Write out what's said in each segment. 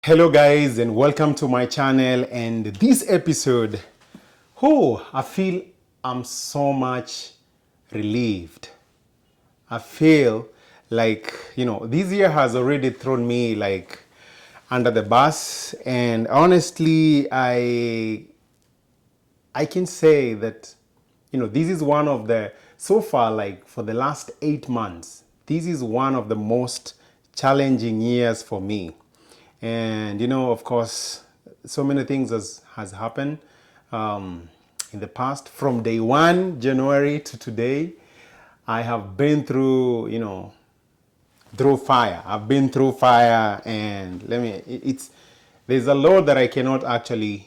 Hello guys and welcome to my channel. And this episode, I feel I'm so much relieved. I feel like, this year has already thrown me like under the bus, and honestly, I can say that, this is one of the, so far, like for the last 8 months, this is one of the most challenging years for me. And, of course, so many things has happened in the past. From day one, January to today, I have been through, through fire. I've been through fire, and it's there's a lot that I cannot actually,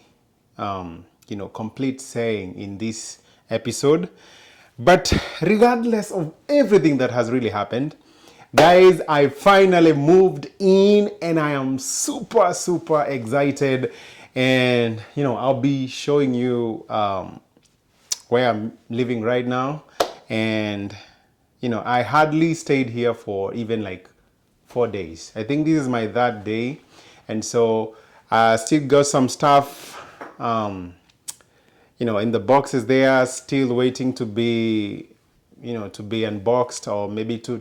complete saying in this episode. But regardless of everything that has really happened, guys, I finally moved in, and I am super, super excited. And, I'll be showing you where I'm living right now. And, I hardly stayed here for even like 4 days. I think this is my third day. And so I still got some stuff, in the boxes there, still waiting to be, to be unboxed, or maybe to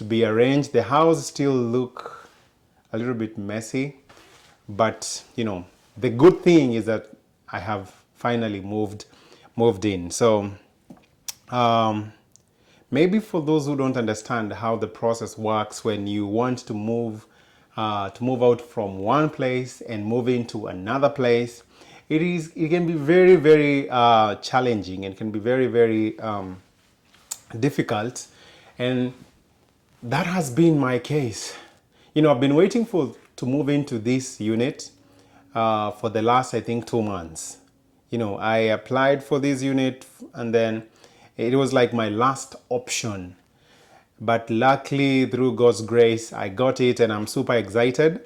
be arranged. The house still look a little bit messy, but the good thing is that I have finally moved in. So maybe for those who don't understand how the process works when you want to move out from one place and move into another place, it can be very, very challenging, and can be very, very difficult. And that has been my case. I've been waiting for to move into this unit for the last, I think, 2 months. I applied for this unit, and then it was like my last option. But luckily, through God's grace, I got it, and I'm super excited.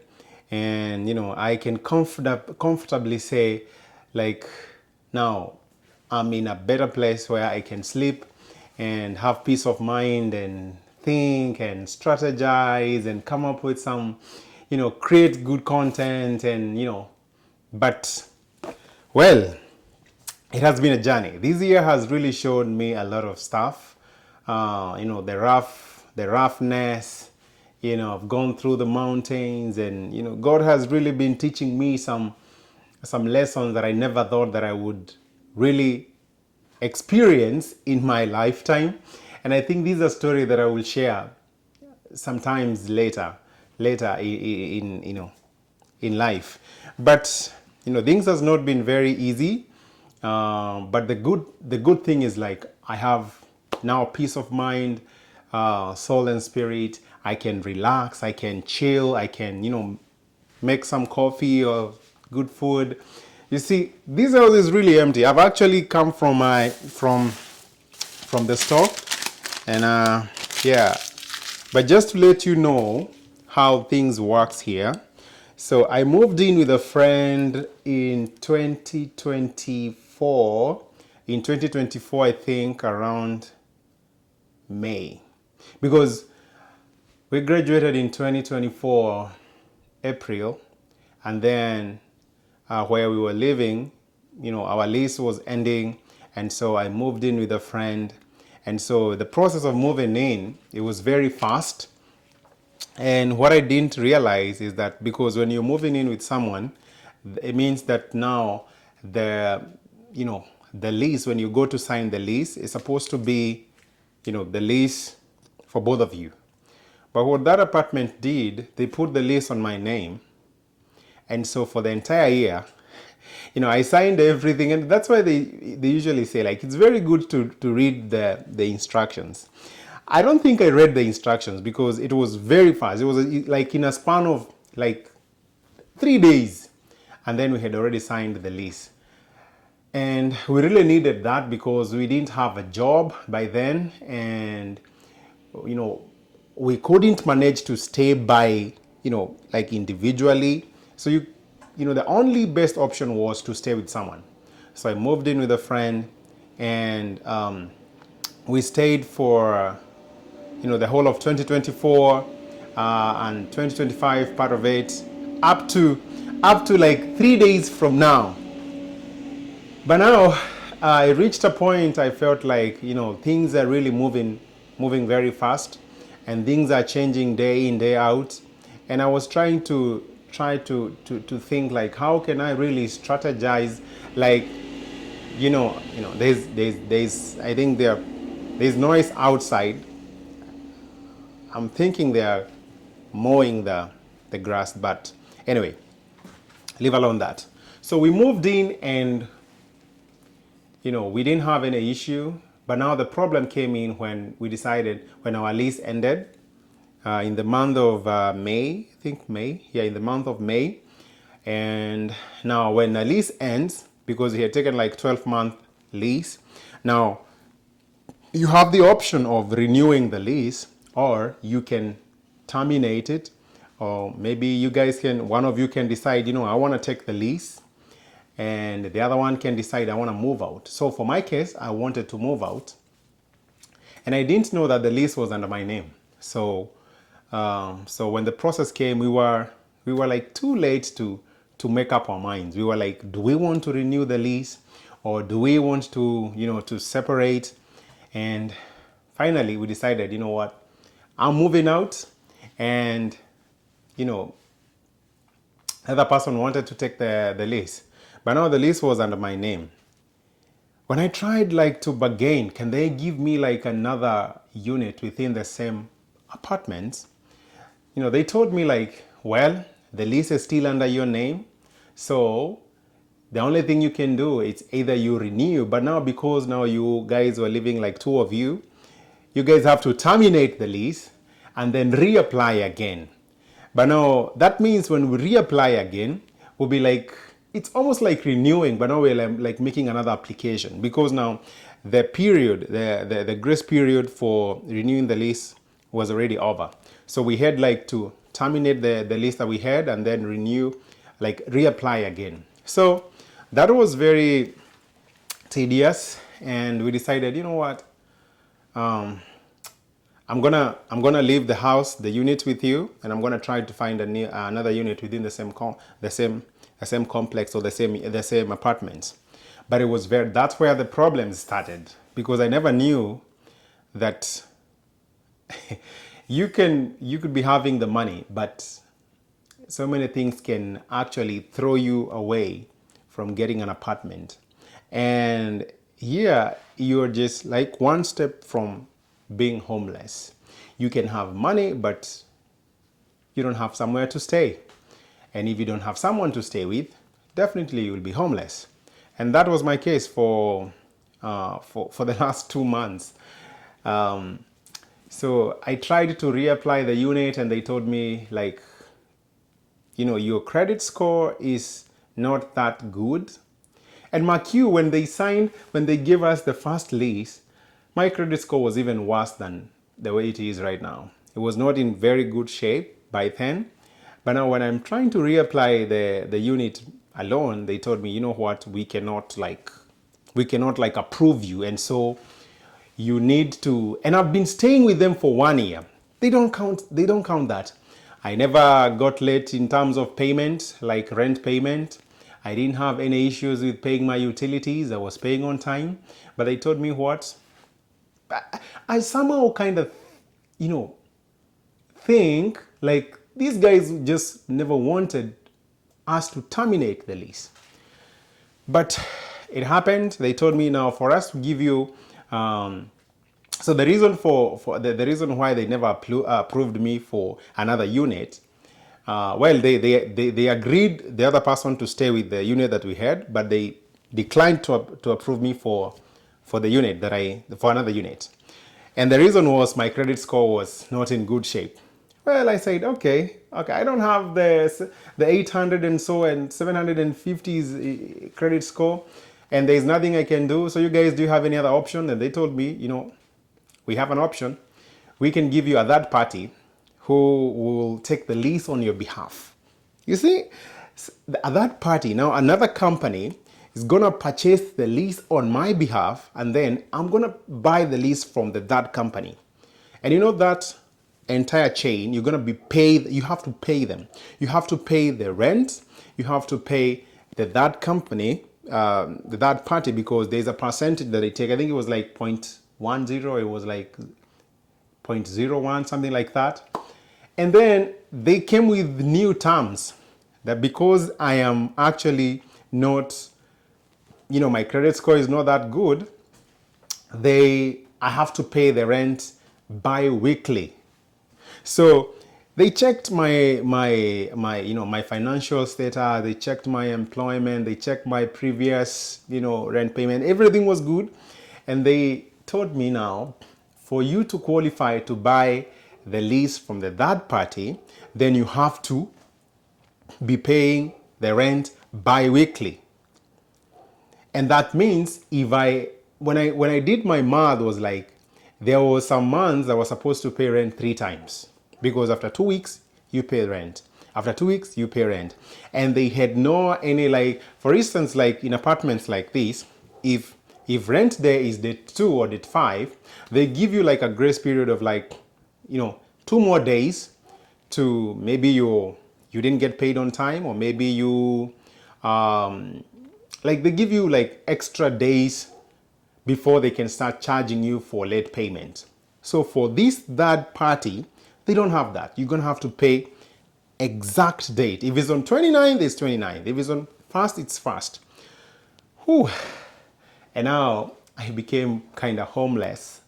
And I can comfortably say, like, now I'm in a better place where I can sleep and have peace of mind and think and strategize and come up with some, create good content. And but well, it has been a journey. This year has really shown me a lot of stuff. The roughness. I've gone through the mountains, and God has really been teaching me some lessons that I never thought that I would really experience in my lifetime. And I think this is a story that I will share sometimes later in life. But things has not been very easy. But the good thing is, like, I have now peace of mind, soul and spirit. I can relax, I can chill, I can make some coffee or good food. You see, this house is really empty. I've actually come from the store, and yeah. But just to let you know how things works here. So I moved in with a friend in 2024. In 2024, I think around May, because we graduated in 2024 April, and then where we were living, our lease was ending, and so I moved in with a friend. And so the process of moving in, it was very fast. And what I didn't realize is that, because when you're moving in with someone, it means that now the lease, when you go to sign the lease, is supposed to be, the lease for both of you. But what that apartment did, they put the lease on my name. And so for the entire year, I signed everything. And that's why they usually say, like, it's very good to read the instructions. I don't think I read the instructions, because it was very fast. It was like in a span of like 3 days. And then we had already signed the lease. And we really needed that, because we didn't have a job by then. And, we couldn't manage to stay by, like individually. So the only best option was to stay with someone. So I moved in with a friend, and we stayed for, the whole of 2024 and 2025, part of it. up to like 3 days from now. But now I reached a point I felt like, things are really moving very fast, and things are changing day in, day out. And I was trying to think like, how can I really strategize? Like, there's I think there's noise outside. I'm thinking they are mowing the grass, but anyway, leave alone that. So we moved in, and we didn't have any issue. But now the problem came in when our lease ended in the month of May. I think May. Yeah, in the month of May. And now when a lease ends, because he had taken like 12-month lease, now you have the option of renewing the lease, or you can terminate it, or maybe one of you can decide, I want to take the lease, and the other one can decide, I want to move out. So for my case, I wanted to move out, and I didn't know that the lease was under my name. So when the process came, we were like too late to make up our minds. We were like, do we want to renew the lease, or do we want to to separate? And finally we decided, you know what, I'm moving out, and the other person wanted to take the lease, but now the lease was under my name. When I tried like to bargain, can they give me like another unit within the same apartment? They told me like, well, the lease is still under your name, so the only thing you can do is either you renew, but now because now you guys were living like two of you guys have to terminate the lease and then reapply again. But now that means when we reapply again, we'll be like, it's almost like renewing, but now we're like making another application, because now the period, the grace period for renewing the lease was already over. So we had like to terminate the lease that we had and then renew, like reapply again. So that was very tedious, and we decided, you know what, I'm gonna leave the house, the unit with you, and I'm gonna try to find another unit within the same complex, or the same apartments. But that's where the problems started, because I never knew that you could be having the money, but so many things can actually throw you away from getting an apartment. And here you're just like one step from being homeless. You can have money, but you don't have somewhere to stay. And if you don't have someone to stay with, definitely you will be homeless. And that was my case for the last 2 months. So I tried to reapply the unit, and they told me like, your credit score is not that good. And mark you, when they gave us the first lease, my credit score was even worse than the way it is right now. It was not in very good shape by then. But now when I'm trying to reapply the unit alone, they told me, you know what, we cannot approve you. And so you need to, and I've been staying with them for 1 year. They don't count that. I never got late in terms of payment, like rent payment. I didn't have any issues with paying my utilities. I was paying on time. But they told me what? I somehow kind of, think like these guys just never wanted us to terminate the lease. But it happened. They told me now for us to give you, so the reason the reason why they never approved me for another unit, well, they agreed the other person to stay with the unit that we had, but they declined to approve me for the unit for another unit. And the reason was my credit score was not in good shape. Well, I said, okay, I don't have the 800 and so and 750s credit score, and there's nothing I can do. So you guys, do you have any other option? And they told me, we have an option. We can give you a third party who will take the lease on your behalf. You see, a third party, now another company is gonna purchase the lease on my behalf, and then I'm gonna buy the lease from that company. And that entire chain, you're gonna be paid. You have to pay them. You have to pay the rent. You have to pay that company, that party, because there's a percentage that they take. I think it was like 0.10. It was like 0.01, something like that. And then they came with new terms that because I am actually not, my credit score is not that good, I have to pay the rent bi-weekly. So they checked my financial status, they checked my employment, they checked my previous, rent payment. Everything was good. And they told me, now, for you to qualify to buy the lease from the third party, then you have to be paying the rent bi-weekly. And that means when I did my math, was like, there was some months I was supposed to pay rent 3 times, because after 2 weeks you pay rent, after 2 weeks you pay rent. And they had no any, like, for instance, like in apartments like this, if rent there is date 2 or date 5, they give you like a grace period of like 2 more days to, maybe you didn't get paid on time, or maybe you like they give you like extra days before they can start charging you for late payment. So for this third party, they don't have that. You're gonna have to pay exact date. If it's on 29th, it's 29th. If it's on 1st, it's 1st. Whew. And now I became kind of homeless.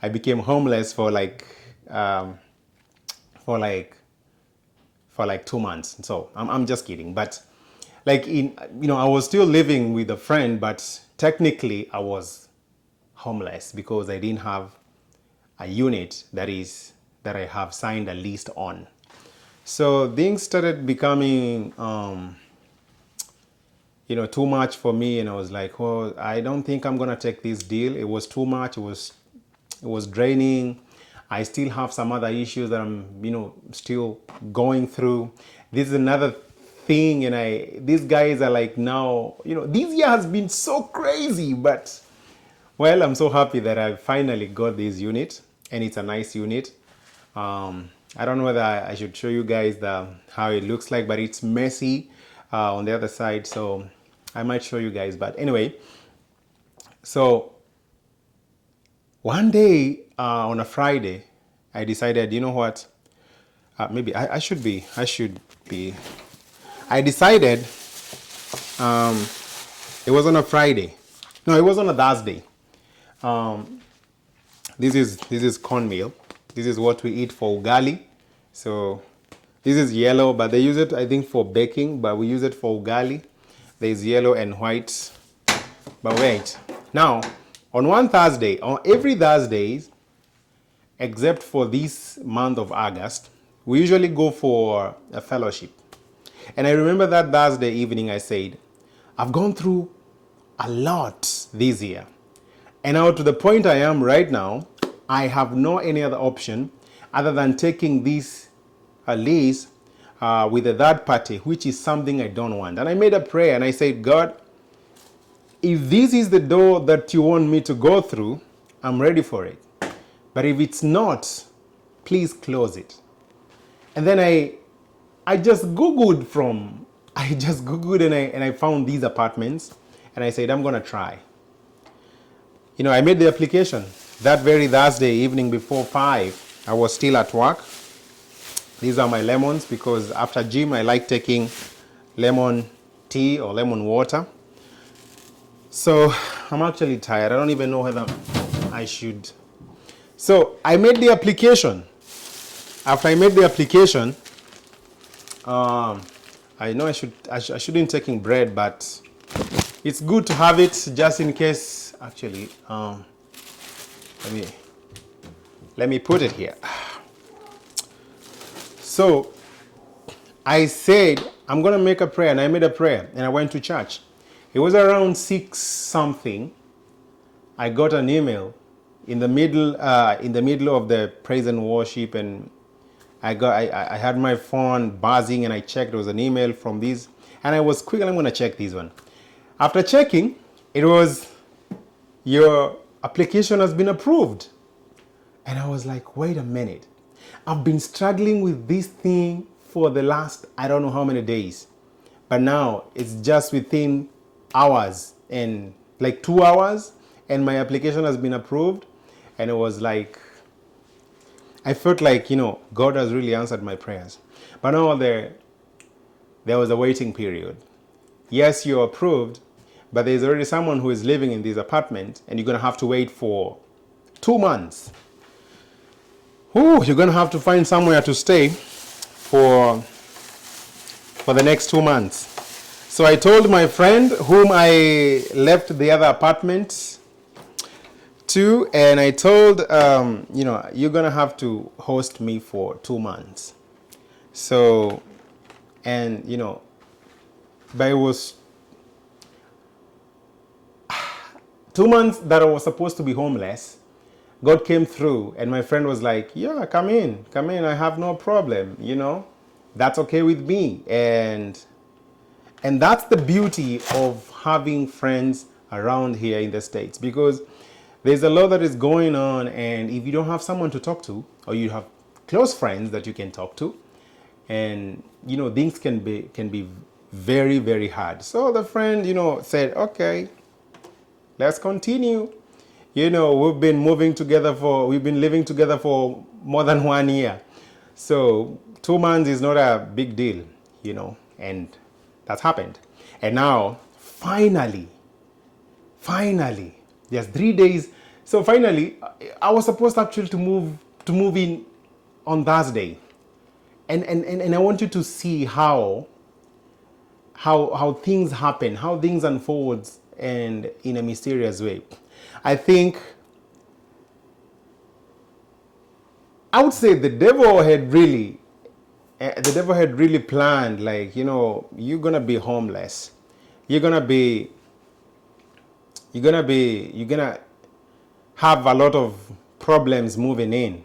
I became homeless for like 2 months. So I'm just kidding. But like I was still living with a friend, but technically I was homeless because I didn't have a unit that I have signed a lease on. So things started becoming too much for me, and I was like, oh, I don't think I'm gonna take this deal. It was too much. It was draining. I still have some other issues that I'm still going through. This is another thing, and these guys are like, now this year has been so crazy, but well, I'm so happy that I finally got this unit, and it's a nice unit. I don't know whether I should show you guys how it looks like, but it's messy on the other side, so I might show you guys. But anyway, so one day on a Friday, I decided, you know what? Maybe I should be. I decided it was on a Friday. No, it was on a Thursday. This is cornmeal. This is what we eat for ugali. So this is yellow, but they use it, I think, for baking, but we use it for ugali. There's yellow and white. But wait, now on one Thursday, on every Thursdays, except for this month of August, we usually go for a fellowship. And I remember that Thursday evening I said, I've gone through a lot this year. And now to the point I am right now, I have no any other option other than taking this lease with a third party, which is something I don't want. And I made a prayer and I said, God, if this is the door that you want me to go through, I'm ready for it. But if it's not, please close it. And then I just Googled and I found these apartments, and I said, I'm gonna try. I made the application. That very Thursday evening before 5, I was still at work. These are my lemons, because after gym I like taking lemon tea or lemon water. So I'm actually tired. I don't even know whether I should. So I made the application. After I made the application, I know I shouldn't taking bread, but it's good to have it just in case. Actually, let me put it here. So I said, I'm going to make a prayer, and I made a prayer, and I went to church. It was around 6 something. I got an email in the middle of the praise and worship, and I had my phone buzzing, and I checked. There was an email from this, and I was quick. I'm going to check this one. After checking, it was, your application has been approved. And I was like, wait a minute. I've been struggling with this thing for the last, I don't know how many days. But now it's just within hours, and like 2 hours, and my application has been approved. And it was like, I felt like, God has really answered my prayers. But now there was a waiting period. Yes, you're approved, but there's already someone who is living in this apartment, and you're going to have to wait for 2 months. Ooh, you're going to have to find somewhere to stay for the next 2 months. So I told my friend whom I left the other apartment to, and I told, you're going to have to host me for 2 months. So, and, but it was 2 months that I was supposed to be homeless. God came through, and my friend was like, yeah, come in, I have no problem, that's okay with me. And that's the beauty of having friends around here in the States, because there's a lot that is going on, and if you don't have someone to talk to, or you have close friends that you can talk to, and things can be very, very hard. So the friend, said, okay, let's continue. We've been living together for more than 1 year. So 2 months is not a big deal, and that's happened. And now, finally, there's 3 days. So finally, I was supposed actually to move in on Thursday. And I want you to see how things happen, how things unfold, and in a mysterious way. I think, I would say the devil had really planned, like, you're gonna be homeless, you're gonna have a lot of problems moving in.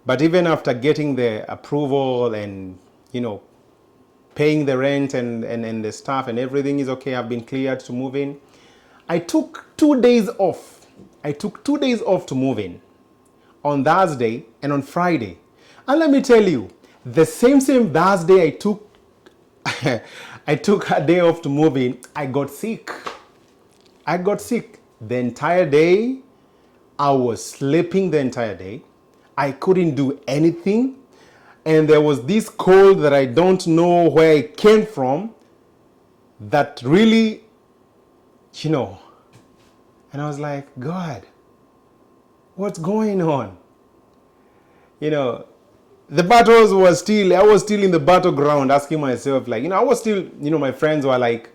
But even after getting the approval and paying the rent and the stuff, and everything is okay, I've been cleared to move in, I took 2 days off. To move in on Thursday and on Friday. And let me tell you, the same Thursday I took I took a day off to move in, I got sick. The entire day. I was sleeping the entire day. I couldn't do anything. And there was this cold that I don't know where it came from, that really, and I was like, God, what's going on? The battles I was still in the battleground, asking myself, like, I was still, my friends were like,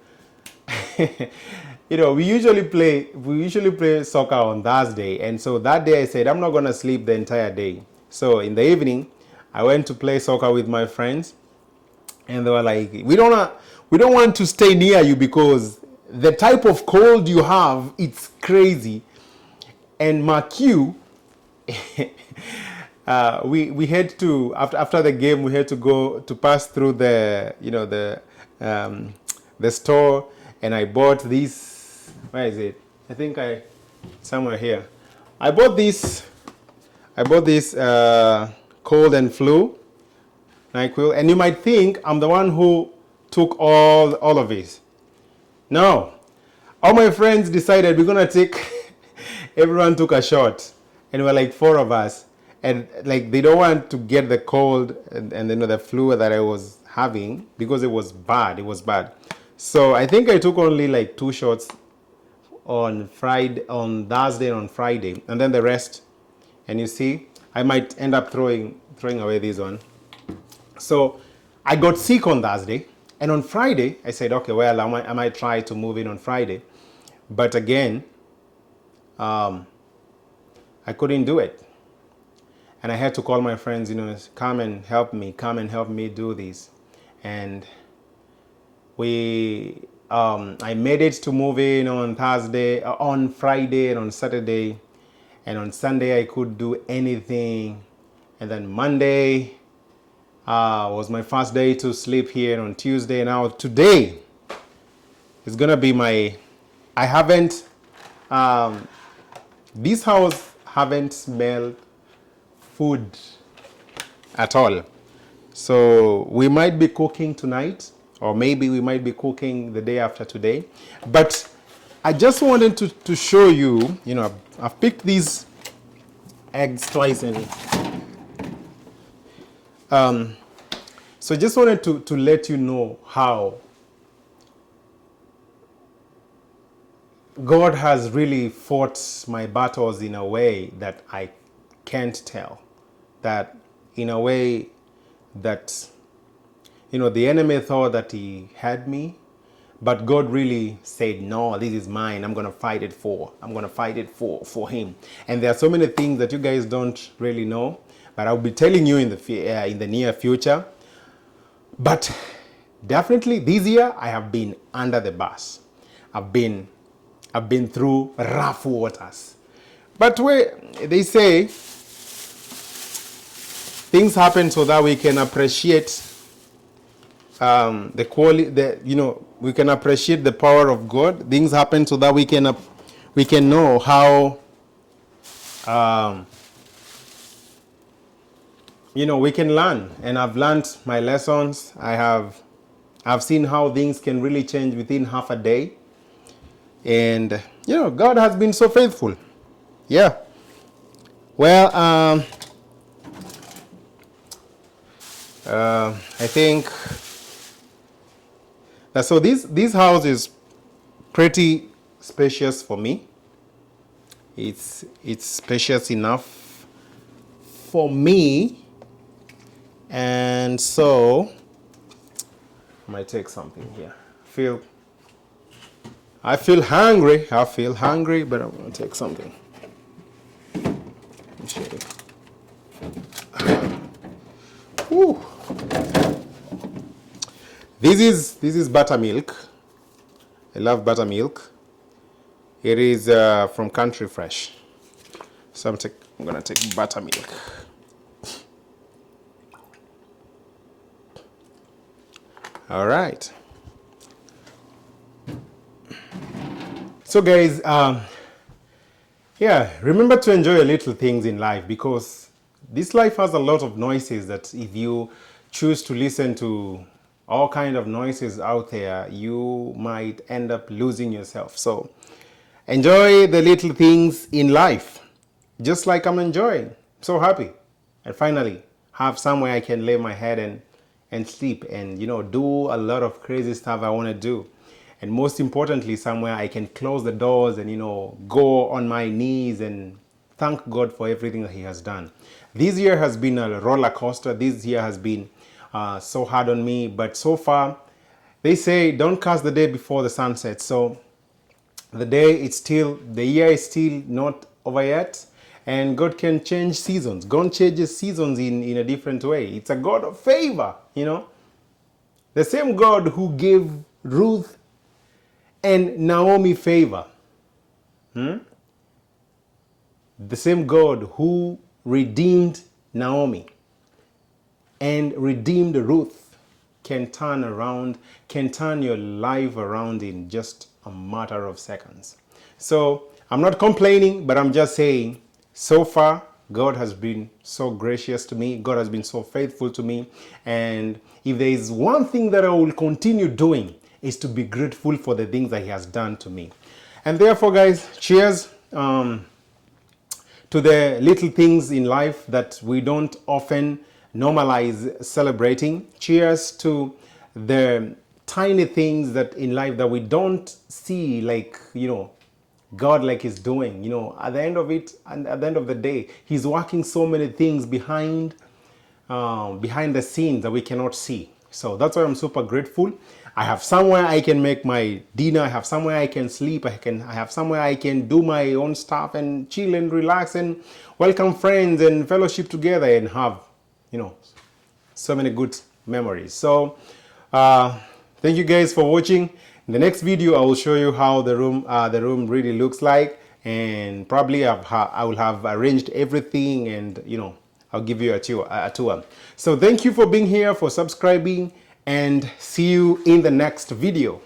we usually play soccer on Thursday. And so that day I said, I'm not going to sleep the entire day. So in the evening, I went to play soccer with my friends, and they were like, we don't want to stay near you because the type of cold you have, it's crazy. And Mark you, we had to, after the game, we had to go to pass through the store, and I bought this. Where is it? I think somewhere here. I bought this cold and flu NyQuil, and you might think I'm the one who took all of this. No, all my friends decided we're gonna take. Everyone took a shot, and we're like 4 of us, and like they don't want to get the cold and the flu that I was having, because it was bad. So I think I took only like 2 shots on Thursday and on Friday, and then the rest. And you see, I might end up throwing away this one. So I got sick on Thursday, and on Friday I said, okay, well, I might try to move in on Friday, but again, I couldn't do it, and I had to call my friends, come and help me do this, and I made it to move in on Friday, and on Saturday, and on Sunday I could do anything, and then Monday was my first day to sleep here, and on Tuesday. Now today is gonna be I haven't, this house haven't smelled food at all. So we might be cooking tonight, or maybe we might be cooking the day after today. But I just wanted to show you, I've picked these eggs twice, and so just wanted to let you know how God has really fought my battles in a way that I can't tell. That in a way that, the enemy thought that he had me, but God really said, no, this is mine. I'm going to fight it for. I'm going to fight it for him. And there are so many things that you guys don't really know, but I'll be telling you in the near future. But definitely this year I have been under the bus. I've been through rough waters. But they say things happen so that we can appreciate the quality. We can appreciate the power of God. Things happen so that we can know how we can learn. And I've learned my lessons. I've seen how things can really change within half a day. And God has been so faithful. Yeah. Well, I think so. This house is pretty spacious for me. It's spacious enough for me, and so I might take something here. I feel hungry, but I'm going to take something. Whew. This is buttermilk. I love buttermilk. It is from Country Fresh. So I'm going to take buttermilk. All right. So guys, remember to enjoy little things in life, because this life has a lot of noises that if you choose to listen to all kind of noises out there, you might end up losing yourself. So enjoy the little things in life, just like I'm enjoying. I'm so happy. And finally have somewhere I can lay my head and sleep and, do a lot of crazy stuff I want to do. And most importantly, somewhere I can close the doors and, go on my knees and thank God for everything that he has done. This year has been a roller coaster. This year has been so hard on me. But so far, they say don't cast the day before the sun sets. So the year is still not over yet. And God can change seasons. God changes seasons in a different way. It's a God of favor, The same God who gave Ruth and Naomi favor. The same God who redeemed Naomi and redeemed Ruth can turn your life around in just a matter of seconds. So I'm not complaining, but I'm just saying, so far, God has been so gracious to me. God has been so faithful to me. And if there is one thing that I will continue doing, is to be grateful for the things that he has done to me. And therefore, guys, cheers to the little things in life that we don't often normalize celebrating. Cheers to the tiny things that in life that we don't see, like, God like he's doing. At the end of it, and at the end of the day, he's working so many things behind the scenes that we cannot see. So that's why I'm super grateful. I have somewhere I can make my dinner. I have somewhere I can sleep. I have somewhere I can do my own stuff and chill and relax and welcome friends and fellowship together and have, so many good memories. So thank you guys for watching. In the next video, I will show you how the room really looks like, and probably I will have arranged everything, and I'll give you a tour. So thank you for being here, for subscribing, and see you in the next video.